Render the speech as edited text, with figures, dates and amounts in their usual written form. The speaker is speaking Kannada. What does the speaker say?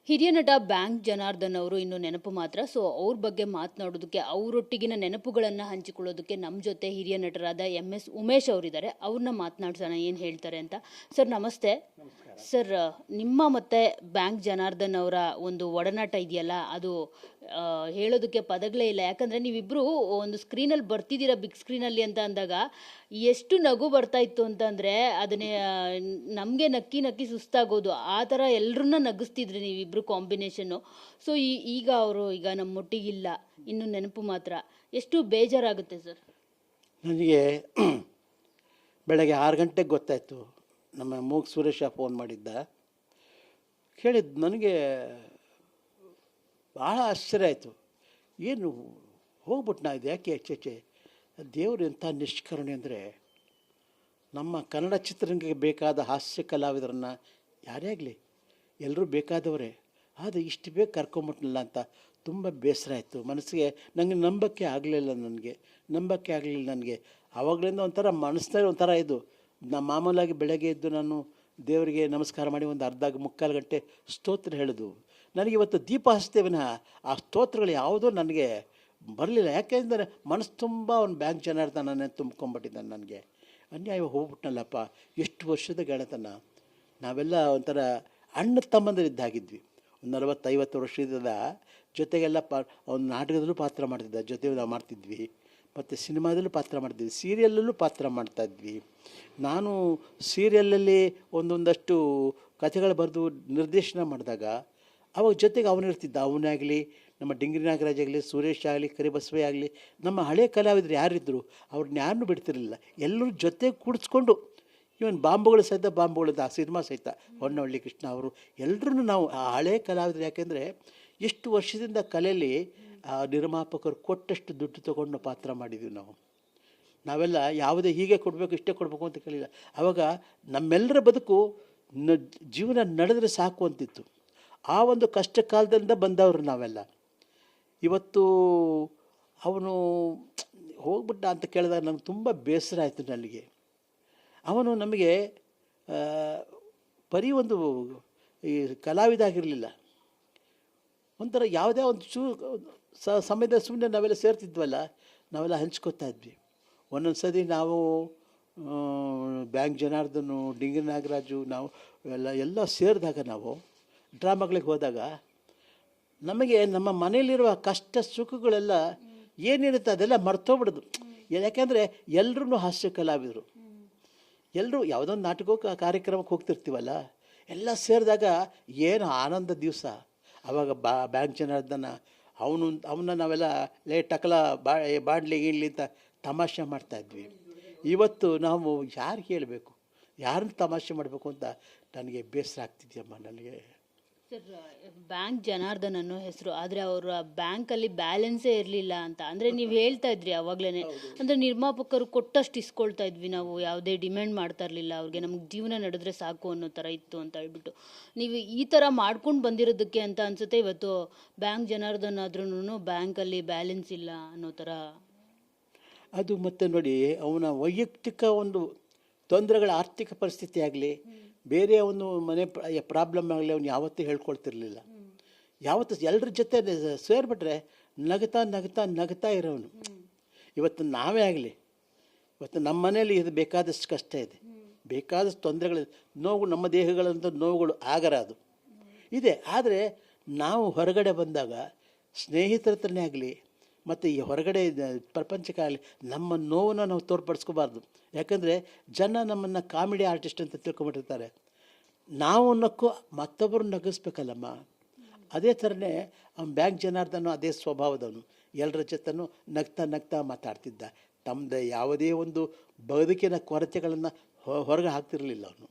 ಹಿರಿಯ ನಟ ಬ್ಯಾಂಕ್ ಜನಾರ್ದನ್ ಅವರು ಇನ್ನು ನೆನಪು ಮಾತ್ರ. ಸೊ ಅವ್ರ ಬಗ್ಗೆ ಮಾತನಾಡೋದಕ್ಕೆ, ಅವರೊಟ್ಟಿಗಿನ ನೆನಪುಗಳನ್ನು ಹಂಚಿಕೊಳ್ಳೋದಕ್ಕೆ ನಮ್ಮ ಜೊತೆ ಹಿರಿಯ ನಟರಾದ MS ಉಮೇಶ್ ಅವರಿದ್ದಾರೆ. ಅವ್ರನ್ನ ಮಾತನಾಡ್ಸೋಣ ಏನು ಹೇಳ್ತಾರೆ ಅಂತ. ಸರ್ ನಮಸ್ತೆ. ಸರ್, ನಿಮ್ಮ ಮತ್ತು ಬ್ಯಾಂಕ್ ಜನಾರ್ದನ್ ಅವರ ಒಂದು ಒಡನಾಟ ಇದೆಯಲ್ಲ, ಅದು ಹೇಳೋದಕ್ಕೆ ಪದಗಳೇ ಇಲ್ಲ. ಯಾಕಂದರೆ ನೀವಿಬ್ಬರು ಒಂದು ಸ್ಕ್ರೀನಲ್ಲಿ ಬರ್ತಿದ್ದೀರಾ, ಬಿಗ್ ಸ್ಕ್ರೀನಲ್ಲಿ ಅಂತ ಅಂದಾಗ ಎಷ್ಟು ನಗು ಬರ್ತಾ ಇತ್ತು ಅಂತಂದರೆ ಅದನ್ನೇ ನಮಗೆ ನಕ್ಕಿ ನಕ್ಕಿ ಸುಸ್ತಾಗೋದು. ಆ ಥರ ಎಲ್ಲರನ್ನ ನಗಿಸ್ತಿದ್ರಿ ನೀವಿಬ್ಬರು ಕಾಂಬಿನೇಷನ್ನು. ಸೊ ಈಗ ಅವರು ನಮ್ಮೊಟ್ಟಿಗಿಲ್ಲ, ಇನ್ನು ನೆನಪು ಮಾತ್ರ. ಎಷ್ಟು ಬೇಜಾರಾಗುತ್ತೆ ಸರ್. ನನಗೆ ಬೆಳಗ್ಗೆ 6 ಗಂಟೆಗೆ ಗೊತ್ತಾಯಿತು. ನಮ್ಮ ಮೂಗ್ ಸುರೇಶ ಫೋನ್ ಮಾಡಿದ್ದ, ಕೇಳಿದ್ದು ನನಗೆ ಭಾಳ ಆಶ್ಚರ್ಯ ಆಯಿತು. ಏನು ಹೋಗ್ಬಿಟ್ಟು ಇದು ಯಾಕೆ ಹೆಚ್ಚೆಚ್ಚೆ ದೇವರು ಎಂಥ ನಿಷ್ಕರುಣೆ ಅಂದರೆ, ನಮ್ಮ ಕನ್ನಡ ಚಿತ್ರರಂಗಕ್ಕೆ ಬೇಕಾದ ಹಾಸ್ಯ ಕಲಾವಿದರನ್ನು ಯಾರೇ ಆಗಲಿ ಎಲ್ಲರೂ ಬೇಕಾದವರೇ, ಆದರೆ ಇಷ್ಟು ಬೇಗ ಕರ್ಕೊಂಬಿಟ್ನಲ್ಲ ಅಂತ ತುಂಬ ಬೇಸರ ಆಯಿತು ಮನಸ್ಸಿಗೆ. ನನಗೆ ನಂಬಕ್ಕೆ ಆಗಲಿಲ್ಲ ನನಗೆ ಆವಾಗಲಿಂದ ಒಂಥರ ಮನಸ್ಸಿನಲ್ಲಿ ಒಂಥರ ಇದು. ಮಾಮೂಲಾಗಿ ಬೆಳಗ್ಗೆ ಎದ್ದು ನಾನು ದೇವರಿಗೆ ನಮಸ್ಕಾರ ಮಾಡಿ ಒಂದು ಮುಕ್ಕಾಲು ಗಂಟೆ ಸ್ತೋತ್ರ ಹೇಳೋದು. ನನಗೆ ಇವತ್ತು ದೀಪ ಹಚ್ತೇವಿನ ಆ ಸ್ತೋತ್ರಗಳು ಯಾವುದೂ ನನಗೆ ಬರಲಿಲ್ಲ. ಯಾಕೆಂದರೆ ಮನಸ್ಸು ತುಂಬ ಒಂದು ಬ್ಯಾಂಕ್ ಜನಾರ್ದನನ್ನೇ ತುಂಬ್ಕೊಂಡ್ಬಿಟ್ಟಿದ್ದಾನೆ. ನನಗೆ ಅನ್ಯಾಯ ಹೋಗ್ಬಿಟ್ನಲ್ಲಪ್ಪ. ಎಷ್ಟು ವರ್ಷದ ಗೆಳೆತನ, ನಾವೆಲ್ಲ ಒಂಥರ ಅಣ್ಣ ತಮ್ಮಂದಿರಿದ್ದಾಗಿದ್ವಿ. ಒಂದು 40-50 ವರ್ಷದ ಜೊತೆಗೆಲ್ಲ ಒಂದು ನಾಟಕದಲ್ಲೂ ಪಾತ್ರ ಮಾಡ್ತಿದ್ದ, ಜೊತೆ ನಾವು ಮಾಡ್ತಿದ್ವಿ, ಮತ್ತು ಸಿನಿಮಾದಲ್ಲೂ ಪಾತ್ರ ಮಾಡ್ತಿದ್ವಿ, ಸೀರಿಯಲ್ಲಲ್ಲೂ ಪಾತ್ರ ಮಾಡ್ತಾಯಿದ್ವಿ. ನಾನು ಸೀರಿಯಲಲ್ಲಿ ಒಂದೊಂದಷ್ಟು ಕಥೆಗಳು ಬರೆದು ನಿರ್ದೇಶನ ಮಾಡಿದಾಗ ಅವಾಗ ಜೊತೆಗೆ ಅವನಿರ್ತಿದ್ದ. ಅವನೇ ಆಗಲಿ, ನಮ್ಮ ಡಿಂಗ್ರಿ ನಾಗರಾಜ್ ಆಗಲಿ, ಸುರೇಶ್ ಆಗಲಿ, ಕರಿಬಸವಯ್ಯ ಆಗಲಿ, ನಮ್ಮ ಹಳೆ ಕಲಾವಿದರು ಯಾರಿದ್ದರು ಅವ್ರನ್ನ ಯಾರನ್ನೂ ಬಿಡ್ತಿರಲಿಲ್ಲ. ಎಲ್ಲರೂ ಜೊತೆಗೆ ಕೂಡಿಸ್ಕೊಂಡು, ಇವನ್ ಬಾಂಬುಗಳು ಆ ಸಿನಿಮಾ ಸಹಿತ ಹೊನ್ನವಳ್ಳಿ ಕೃಷ್ಣ ಅವರು ಎಲ್ಲರೂ ನಾವು ಆ ಹಳೆ ಕಲಾವಿದರು. ಯಾಕೆಂದರೆ ಎಷ್ಟು ವರ್ಷದಿಂದ ಕಲೆಯಲ್ಲಿ ಆ ನಿರ್ಮಾಪಕರು ಕೊಟ್ಟಷ್ಟು ದುಡ್ಡು ತೊಗೊಂಡು ಪಾತ್ರ ಮಾಡಿದ್ವಿ ನಾವೆಲ್ಲ. ಯಾವುದೇ ಹೀಗೆ ಕೊಡಬೇಕು ಇಷ್ಟೇ ಕೊಡಬೇಕು ಅಂತ ಕೇಳಿಲ್ಲ. ಆವಾಗ ನಮ್ಮೆಲ್ಲರ ಬದುಕು ಜೀವನ ನಡೆದ್ರೆ ಸಾಕು ಅಂತಿತ್ತು. ಆ ಒಂದು ಕಷ್ಟ ಕಾಲದಿಂದ ಬಂದವರು ನಾವೆಲ್ಲ. ಇವತ್ತು ಅವನು ಹೋಗ್ಬಿಟ್ಟ ಅಂತ ಕೇಳಿದಾಗ ನನಗೆ ತುಂಬ ಬೇಸರ ಆಯಿತು. ನನಗೆ ಅವನು ನಮಗೆ ಬರೀ ಒಂದು ಈ ಕಲಾವಿದ ಆಗಿರಲಿಲ್ಲ, ಒಂಥರ ಯಾವುದೇ ಒಂದು ಸಮಯದಲ್ಲಿ ಸುಮ್ಮನೆ ನಾವೆಲ್ಲ ಸೇರ್ತಿದ್ವಲ್ಲ, ನಾವೆಲ್ಲ ಹಂಚ್ಕೋತಾ ಇದ್ವಿ. ಒಂದೊಂದು ಸರಿ ನಾವು ಬ್ಯಾಂಕ್ ಜನಾರ್ದನು, ಡಿಂಗ್ರಿ ನಾಗರಾಜು, ನಾವು ಎಲ್ಲ ಸೇರಿದಾಗ, ನಾವು ಡ್ರಾಮಾಗಳಿಗೆ ಹೋದಾಗ ನಮಗೆ ನಮ್ಮ ಮನೆಯಲ್ಲಿರುವ ಕಷ್ಟ ಸುಖಗಳೆಲ್ಲ ಏನಿರುತ್ತೆ ಅದೆಲ್ಲ ಮರ್ತೋಗ್ಬಿಡೋದು. ಯಾಕೆಂದರೆ ಎಲ್ಲರೂ ಹಾಸ್ಯ ಕಲಾವಿದರು. ಎಲ್ಲರೂ ಯಾವುದೊಂದು ನಾಟಕ ಕಾರ್ಯಕ್ರಮಕ್ಕೆ ಹೋಗ್ತಿರ್ತೀವಲ್ಲ, ಎಲ್ಲ ಸೇರಿದಾಗ ಏನು ಆನಂದ ದಿವಸ. ಆವಾಗ ಬ್ಯಾಂಕ್ ಜನಾರ್ದನ ಅವನ್ನ ನಾವೆಲ್ಲ ಟಕಲ ಬಾಡ್ಲಿ ಗೀಡ್ಲಿ ಅಂತ ತಮಾಷೆ ಮಾಡ್ತಾಯಿದ್ವಿ. ಇವತ್ತು ನಾವು ಯಾರಿಗೆ ಹೇಳಬೇಕು, ಯಾರನ್ನು ತಮಾಷೆ ಮಾಡಬೇಕು ಅಂತ ನನಗೆ ಬೇಸರ ಆಗ್ತಿದೆಯಮ್ಮ. ನನಗೆ ಸರ್, ಬ್ಯಾಂಕ್ ಜನಾರ್ದನ್ ಅನ್ನೋ ಹೆಸರು, ಆದರೆ ಅವರ ಬ್ಯಾಂಕಲ್ಲಿ ಬ್ಯಾಲೆನ್ಸೇ ಇರಲಿಲ್ಲ ಅಂತ ಅಂದರೆ ನೀವು ಹೇಳ್ತಾ ಇದ್ರಿ ಅವಾಗಲೇ. ಅಂದರೆ ನಿರ್ಮಾಪಕರು ಕೊಟ್ಟಷ್ಟು ಇಸ್ಕೊಳ್ತಾ ಇದ್ವಿ ನಾವು, ಯಾವುದೇ ಡಿಮ್ಯಾಂಡ್ ಮಾಡ್ತಾ ಇರಲಿಲ್ಲ ಅವ್ರಿಗೆ. ನಮ್ಗೆ ಜೀವನ ನಡೆದ್ರೆ ಸಾಕು ಅನ್ನೋ ಥರ ಇತ್ತು ಅಂತ ಹೇಳ್ಬಿಟ್ಟು ನೀವು ಈ ಥರ ಮಾಡ್ಕೊಂಡು ಬಂದಿರೋದಕ್ಕೆ ಅಂತ ಅನಿಸುತ್ತೆ ಇವತ್ತು ಬ್ಯಾಂಕ್ ಜನಾರ್ದನ್ ಆದ್ರೂ ಬ್ಯಾಂಕಲ್ಲಿ ಬ್ಯಾಲೆನ್ಸ್ ಇಲ್ಲ ಅನ್ನೋ ಥರ. ಅದು ಮತ್ತೆ ನೋಡಿ, ಅವನ ವೈಯಕ್ತಿಕ ಒಂದು ತೊಂದರೆಗಳ ಆರ್ಥಿಕ ಪರಿಸ್ಥಿತಿ ಆಗಲಿ, ಬೇರೆ ಒಂದು ಮನೆ ಪ್ರಾಬ್ಲಮ್ ಆಗಲಿ, ಅವನು ಯಾವತ್ತೂ ಹೇಳ್ಕೊಳ್ತಿರ್ಲಿಲ್ಲ. ಯಾವತ್ತು ಎಲ್ಲರ ಜೊತೆ ಸೇರಿಬಿಟ್ರೆ ನಗ್ತಾ ಇರೋನು. ಇವತ್ತು ನಾವೇ ಆಗಲಿ, ಇವತ್ತು ನಮ್ಮ ಮನೆಯಲ್ಲಿ ಇದು ಬೇಕಾದಷ್ಟು ಕಷ್ಟ ಇದೆ, ಬೇಕಾದಷ್ಟು ತೊಂದರೆಗಳು, ನೋವು, ನಮ್ಮ ದೇಹಗಳಂಥ ನೋವುಗಳು ಅದು ಇದೆ. ಆದರೆ ನಾವು ಹೊರಗಡೆ ಬಂದಾಗ ಸ್ನೇಹಿತರ ಹತ್ರನೇ ಆಗಲಿ, ಮತ್ತು ಈ ಹೊರಗಡೆ ಪ್ರಪಂಚಕ್ಕಾಗಲಿ ನಮ್ಮ ನೋವನ್ನು ನಾವು ತೋರ್ಪಡಿಸ್ಕೋಬಾರ್ದು. ಯಾಕಂದರೆ ಜನ ನಮ್ಮನ್ನು ಕಾಮಿಡಿ ಆರ್ಟಿಸ್ಟ್ ಅಂತ ತಿಳ್ಕೊಂಬಿಟ್ಟಿರ್ತಾರೆ. ನಾವು ನಕ್ಕು ಮತ್ತೊಬ್ಬರು ನಗಿಸ್ಬೇಕಲ್ಲಮ್ಮ. ಅದೇ ಥರನೇ ಅವ್ನು ಬ್ಯಾಂಕ್ ಜನಾರ್ದನು ಅದೇ ಸ್ವಭಾವದವನು. ಎಲ್ಲರ ಜೊತೆನೂ ನಗ್ತಾ ಮಾತಾಡ್ತಿದ್ದ. ತಮ್ಮದೇ ಯಾವುದೇ ಒಂದು ಬದುಕಿನ ಕೊರತೆಗಳನ್ನು ಹೊರಗೆ ಹಾಕ್ತಿರಲಿಲ್ಲ ಅವನು.